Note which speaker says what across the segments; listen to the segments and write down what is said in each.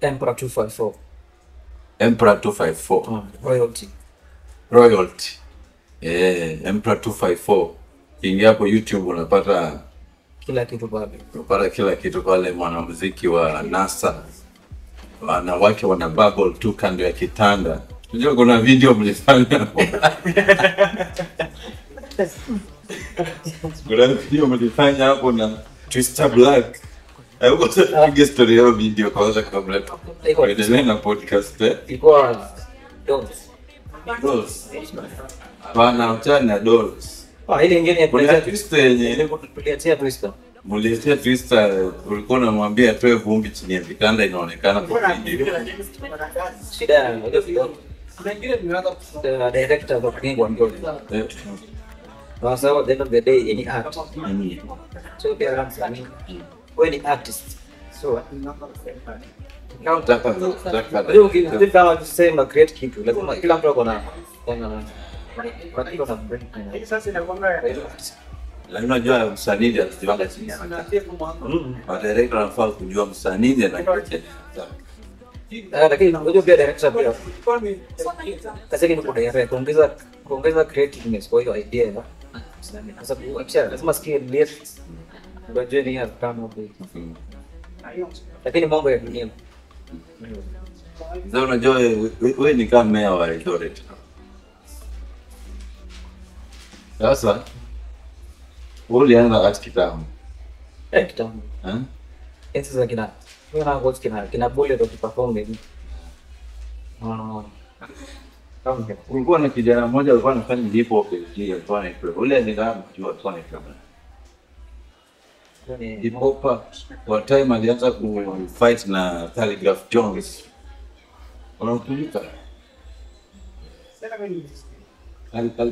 Speaker 1: Emperor 254.
Speaker 2: Emperor 254. Royalty. Emperor 254. Ingia hapo YouTube unapata
Speaker 1: kila kitu pale.
Speaker 2: Unapata kila kitu pale, mwanamuziki wa NASA. Wanawake wana bubble tu kando ya kitanda. Unajua kuna video mlifanya. Kuna video mlifanya hapo na Twister Black. Huko tunapiga story ya video kwanza kabla tuendelee na podcast.
Speaker 1: Ilikuwa
Speaker 2: Dolls. Bana mchana Dolls.
Speaker 1: Ile nyingine ya
Speaker 2: Twister yenye
Speaker 1: tuliatia Twister.
Speaker 2: Muliatia Twister, ulikuwa unamwambia atoe vumbi chini ya vitanda, inaonekana kwa video.
Speaker 1: Shida director wa Kingwa ndio. Sasa at the end of the day any art. So there are some when artist. So leo kama tuseme create kitu lazima kila mtu akona kitu na brand.
Speaker 3: Sasa inakwambia
Speaker 2: lakini unajua msanii ndiye anajipanga chini ya director anafaa kujua msanii ndiye anakicheza.
Speaker 1: Lakini unajua pia director pia kazi yake ni kuongeza creativeness kwa hiyo idea. Sasa kwa lazima skill lyrics ndio jeni ya kama hivi. Lakini mambo ya dunia.
Speaker 2: Sasa unajua wewe ni kama mayor wa Eldoret. Sasa ulianza art kitambo.
Speaker 1: Kitambo. Hizi za kina. Wewe na ngozi kina bole ndio perform hivi. Kama
Speaker 2: ulikuwa na kijana mmoja alikuwa anafanya hip hop pia alikuwa anaitwa. Ule ni kama mjua alikuwa anaitwa. Hip hop kwa time alianza ku fight na Khaligraph Jones. Unakumbuka?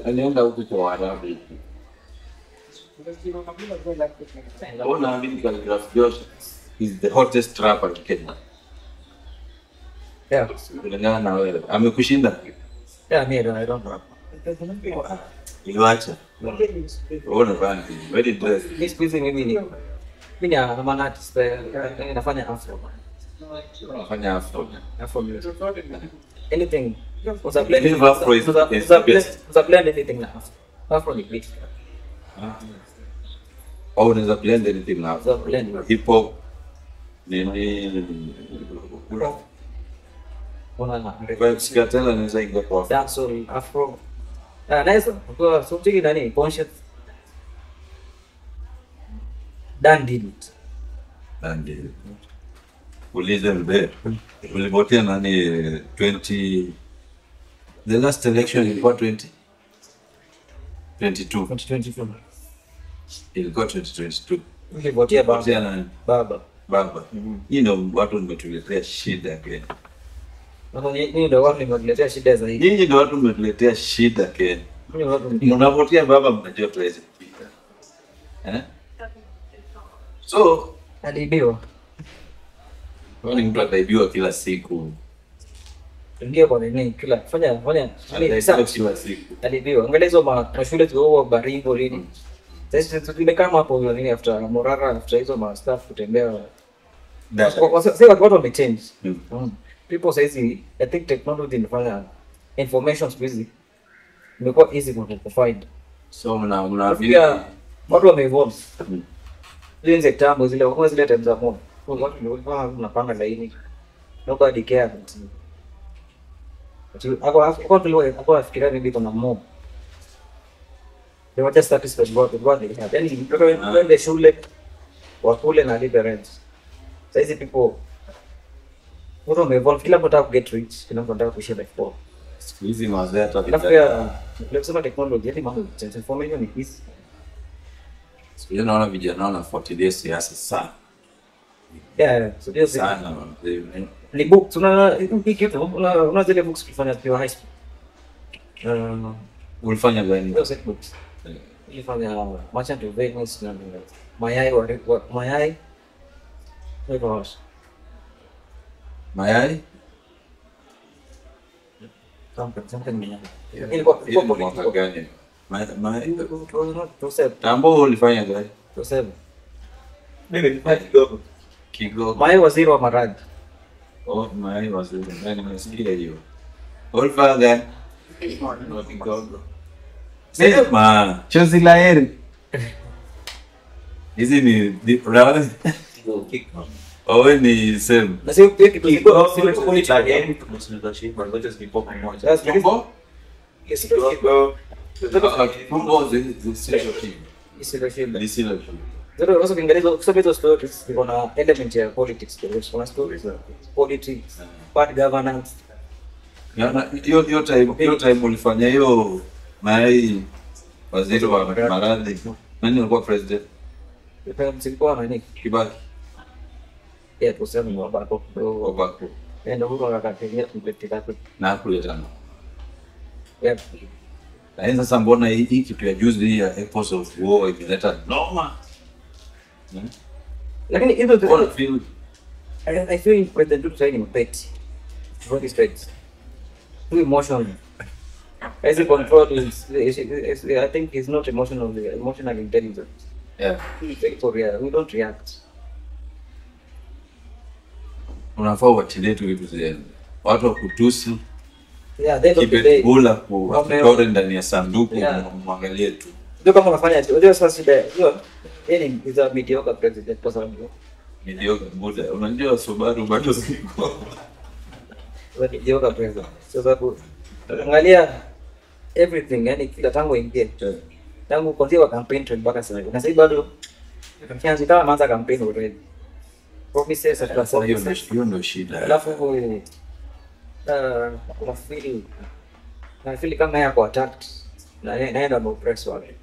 Speaker 2: Alienda huko kwa Waarabu. Ona mimi Khaligraph Jones is the hottest rapper in Kenya.
Speaker 1: Yeah.
Speaker 2: Kulingana na wewe. Amekushinda?
Speaker 1: Yeah, I don't know.
Speaker 2: Iliwacha. Ona bana. Very dress.
Speaker 1: This quiz mimi ni ana artist nafanya afro.
Speaker 2: Nafanya afro.
Speaker 1: Afro music. Anything. Usa blend anything na afro. Afro ni beat.
Speaker 2: Au unaweza blend anything na
Speaker 1: Usa blend
Speaker 2: hip hop. Nini
Speaker 1: Ona
Speaker 2: kwa sikatela naweza ingia kwa
Speaker 1: dancehall afro. Nice. Kwa something nani conscious. Dan did it.
Speaker 2: and ulize mbe ulivotia nani 20 the last election ilikuwa 2022 ilikuwa 2022
Speaker 1: Ulivotia baba.
Speaker 2: You know watu nimetuletea shida Kenya.
Speaker 1: Nyinyi ndio watu nimetuletea shida zaidi.
Speaker 2: Nyinyi ndio watu nimetuletea shida Kenya. Mnavotia baba mnajua tuweze kupita. So
Speaker 1: alibiwa.
Speaker 2: Wani mtu ataibiwa kila siku.
Speaker 1: Ingia kwa nini kila fanya
Speaker 2: kila siku.
Speaker 1: Alibiwa. Angalia hizo mashule tu Baringo lini. Sasa tumekaa hapo nini after Morara after hizo ma staff kutembea. Sasa watu wamechange. People say I think technology inafanya information busy. Imekuwa easy to find.
Speaker 2: So mnaambia
Speaker 1: watu wameevolve. Zile tambo zile kwa zile times za moto. Watu ndio wanapanga laini. Nobody care. Ako afikiria nini kuna mob. They were just satisfied with what they had. Then when the shule wakule na live rent. So hizi people watu wameevolve, kila mtu anataka get rich, kila mtu anataka kuishi life poa.
Speaker 2: Hizi mazee hata
Speaker 1: tunasema technology yani mambo information ni easy.
Speaker 2: Sio naona vijana wanafuatilia siasa sana.
Speaker 1: Yeah, so there's
Speaker 2: sana
Speaker 1: ni books una kitu una zile books kufanya kwa high school.
Speaker 2: Ulifanya gani?
Speaker 1: Those books. Ulifanya Merchant of Venice na Mayai Mayai.
Speaker 2: Mayai?
Speaker 1: Something ni.
Speaker 2: Ilikuwa gani? Tambo ulifanya gani?
Speaker 1: Tuseme.
Speaker 2: Kigogo.
Speaker 1: Mayai waziri wa maradhi.
Speaker 2: Oh my was nani msikia hiyo. Wolfgang. Sema
Speaker 3: Chozi la heri.
Speaker 2: hizi ni brother. Owe ni same.
Speaker 1: Na sio pia kitu kiko quality
Speaker 4: Again, tunaweza shika ngoja zipo pamoja.
Speaker 1: that's
Speaker 2: Mambo?
Speaker 1: yes kitu
Speaker 2: Mambo zisilo chini. Lisilo chini.
Speaker 1: Ndio unaweza kuangalia kusoma hizo stories ziko na element ya politics, kuna stories za politics, bad governance.
Speaker 2: Yana hiyo time ulifanya hiyo mai waziri wa maradhi. Nani alikuwa president?
Speaker 1: Kwa msikuwa na nini?
Speaker 2: Kibaki.
Speaker 1: Yeah, tuseme ni wabako.
Speaker 2: Obako.
Speaker 1: Ndio huko wakatengea kupetika.
Speaker 2: Na kuleta.
Speaker 1: Yeah.
Speaker 2: Na sasa mbona hii kitu ya juzi ya Echoes of War imeleta noma?
Speaker 1: Lakini hizo
Speaker 2: All feel
Speaker 1: I feel President Ruto is petty. Very straight. Too emotional. As a control is I think he's not emotional intelligent.
Speaker 2: yeah.
Speaker 1: We don't react.
Speaker 2: Unafaa uachilie tu vitu zile. Watu wa kutusi
Speaker 1: Yeah, they don't day.
Speaker 2: kibetula kuwatore ndani ya sanduku mwangalie tu.
Speaker 1: Ndio kama unafanya unajua sasa shida hiyo yani is a mediocre president kwa sababu
Speaker 2: Mediocre muda. Unajua Subaru bado ziko.
Speaker 1: mediocre president. Sababu angalia everything yani kila tangu ingie. Tangu kuanzia campaign trend mpaka sasa. Na sasa bado kianza kama maanza campaign already. Promises at sasa.
Speaker 2: Hiyo ndio shida.
Speaker 1: Alafu unafeel kama yako attacked na naenda na oppress wale.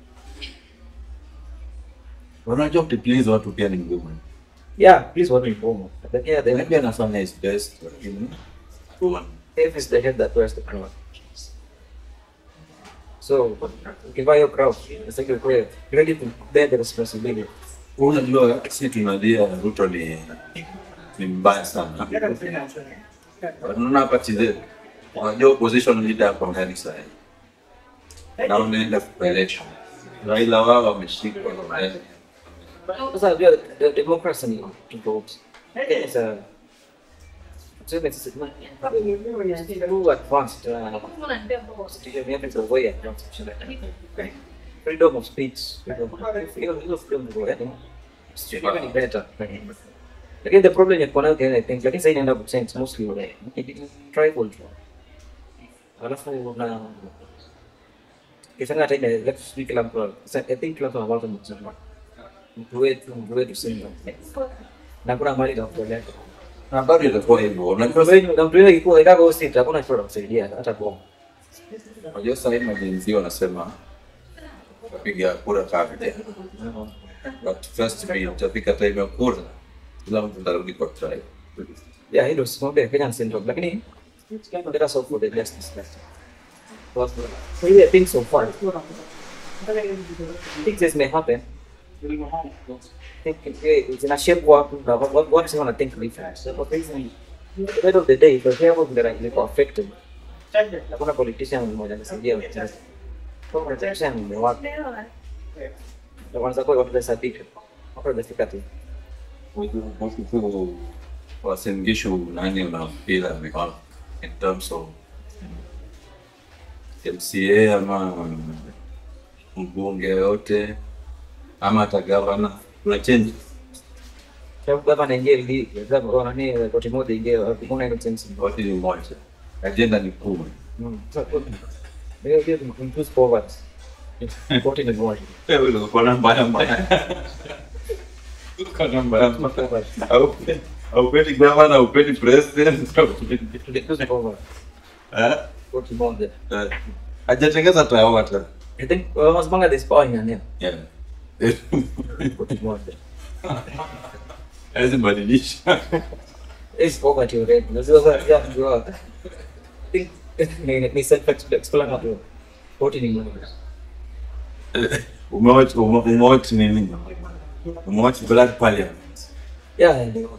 Speaker 2: Unajua please watu pia ni ngumu.
Speaker 1: Yeah, please what inform. But yeah, they
Speaker 2: Maybe anafanya his best, lakini
Speaker 1: if is the head that wears the crown. So, ukivaa hiyo crown, it's like you're ready to bear the responsibility.
Speaker 2: unajua sisi tunalia Ruto ni mbaya sana. Unaona hapa chize. Unajua opposition leader kwa ndani sasa. Na unaenda kwa election. Raila wao wameshikwa kwa ndani.
Speaker 1: Sasa the democracy ni to vote. It's a too advanced. Freedom of speech. Freedom of better. Again, the problem you point out there, I think, like I said, end up saying it's mostly tribal. Alafu na kisanga tena let's speak lang pro. I think lang about the mtsama. Mtu wetu sema. Na kuna mali na kuelea.
Speaker 2: Na bado itakuwa hivyo. Unajua
Speaker 1: Na mtu yeye iko ikaga hosi hakuna kitu kusaidia hata kwa.
Speaker 2: unajua sasa hivi majenzi wanasema wapiga kura kabla. But first we tutafika time ya kura. Kila mtu atarudi kwa tribe.
Speaker 1: Yeah, hilo simambe Kenyan syndrome. Lakini let us hope for the justice. But really I think so far. I think this may happen. I think it's in a shape what is going to think different. So at the end of the day, the people that are affected, hakuna politician mmoja anasaidia mchezo. Kwa protection ni watu. Na kwanza kwa watu wasabiki. Hapo ndio fikati.
Speaker 2: Wasingisho nani unafeel amekuwa in terms of MCA ama mbunge yote ama hata governor kuna change.
Speaker 1: Kwa gavana ingie kama kwa nani koti moja ingie kuna ile sense.
Speaker 2: Wote ni moja. Agenda ni kubwa.
Speaker 1: Ndio kumchoose forward. Koti ni moja.
Speaker 2: Wewe ndio kwa mbaya. Kwa mbaya. Au pedi governor au pedi president.
Speaker 1: Forward. Koti moja.
Speaker 2: Hajatengeza tayari hata.
Speaker 1: I think was banga this point yani.
Speaker 2: Yeah.
Speaker 1: Koti moja.
Speaker 2: Lazima badilisha.
Speaker 1: Is forward you read. Ndio sasa ndio. Think ni self-explanatory. Koti ni moja.
Speaker 2: Umewatch nini? Umewatch Black Parliament?
Speaker 1: Yeah, ndio.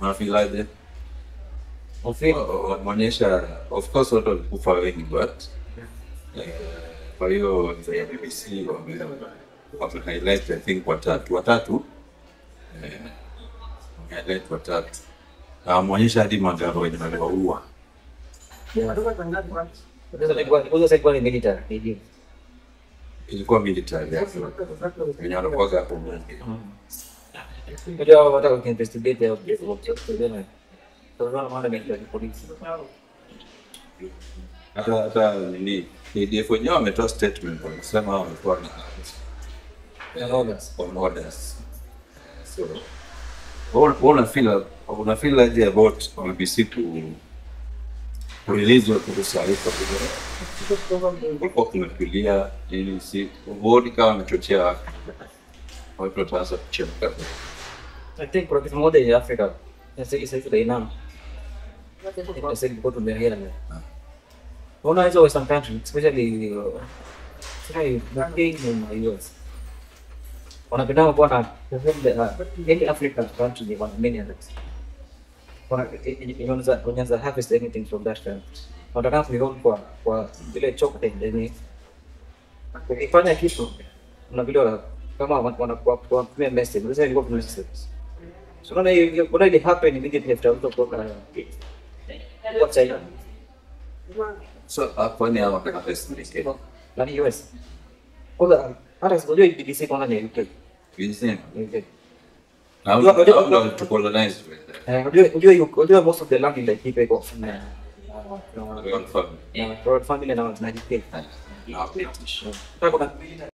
Speaker 2: Unafeel like wameonyesha of course watu walikufa wengi but kwa hiyo ya BBC wame highlight I think watatu highlight watatu Muonyesha hadi magari wenye waliwaua.
Speaker 1: Sasa ilikuwa ni military, ndio.
Speaker 2: Ilikuwa military yake. Wenye walikuwa hapo mbele.
Speaker 1: Ndio wataka kuinvestigate hapo. Sasa maana military police.
Speaker 2: Hata nini? ADF wenyewe wametoa statement wanasema walikuwa on orders. So una feel like about BBC to release kuhusu taarifa kwa kumetulia ili si bodi kama amechochea watu wataanza kuchemka.
Speaker 1: I think kwa kitu moja ya Africa sasa hivi ina sasa ilikuwa tumeelewa. Ona hizo Western countries especially in US. Wanapenda kuona any African country they want many others. Unaweza harvest anything from that country. Wanataka kuliona kwa ile chocolate yani ukifanya kitu na vile kama wanakuwa kwa message unaweza ilikuwa message. So when it happen immediately after kutoka kwa China.
Speaker 2: So hapo ni hawa harvest
Speaker 1: na US. Kwa hata sijui BBC kwa nani UK.
Speaker 2: BBC.
Speaker 1: UK.
Speaker 2: Now to colonize
Speaker 1: Unajua most of the land in the UK iko
Speaker 2: royal family.
Speaker 1: royal family na British.
Speaker 2: Now British.